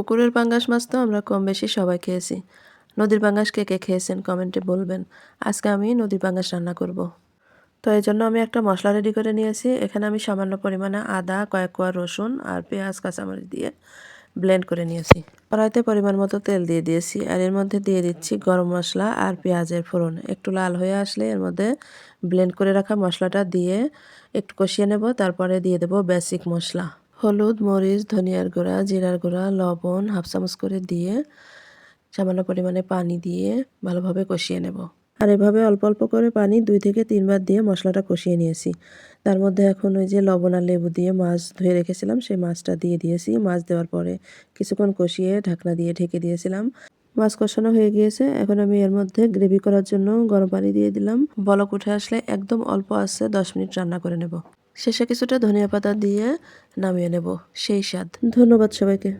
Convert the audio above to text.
পুকুরের পাঙ্গাস মাছ তো আমরা কম বেশি সবাই খেয়েছি। নদীর পাঙ্গাস কে কে খেয়েছেন কমেন্টে বলবেন। আজকে আমি নদীর পাঙ্গাস রান্না করব। তো এই জন্য আমি একটা মশলা রেডি করে নিয়েছি। এখানে আমি সামান্য পরিমাণে আদা, কয়েক কোয়া রসুন আর পেঁয়াজ কাঁচামরিচ দিয়ে ব্লেন্ড করে নিয়েছি। কড়াইতে পরিমাণ মতো তেল দিয়ে দিয়েছি আর এর মধ্যে দিয়ে দিচ্ছি গরম মশলা আর পেঁয়াজের ফোড়ন। একটু লাল হয়ে আসলে এর মধ্যে ব্লেন্ড করে রাখা মশলাটা দিয়ে একটু কষিয়ে নেব। তারপরে দিয়ে দেব বেসিক মশলা, হলুদ, মরিচ, ধনিয়ার গুঁড়া, জিরার গুঁড়া, লবণ হাফ চামচ করে দিয়ে সামান্য পরিমাণে পানি দিয়ে ভালোভাবে কষিয়ে নেব। আর এভাবে অল্প অল্প করে পানি 2 থেকে 3 বার দিয়ে মশলাটা কষিয়ে নিয়েছি। তার মধ্যে এখন ওই যে লবণ আর লেবু দিয়ে মাছ ধুয়ে রেখেছিলাম সেই মাছটা দিয়ে দিয়েছি। মাছ দেওয়ার পরে কিছুক্ষণ কষিয়ে ঢাকনা দিয়ে ঢেকে দিয়েছিলাম। মাছ কষানো হয়ে গিয়েছে। এখন আমি এর মধ্যে গ্রেভি করার জন্য গরম পানি দিয়ে দিলাম। বলক উঠে আসলে একদম অল্প আঁচে 10 মিনিট রান্না করে নেব। শেষে কিছুটা ধনিয়া পাতা দিয়ে নামিয়ে নেব। সেই স্বাদ। ধন্যবাদ সবাইকে।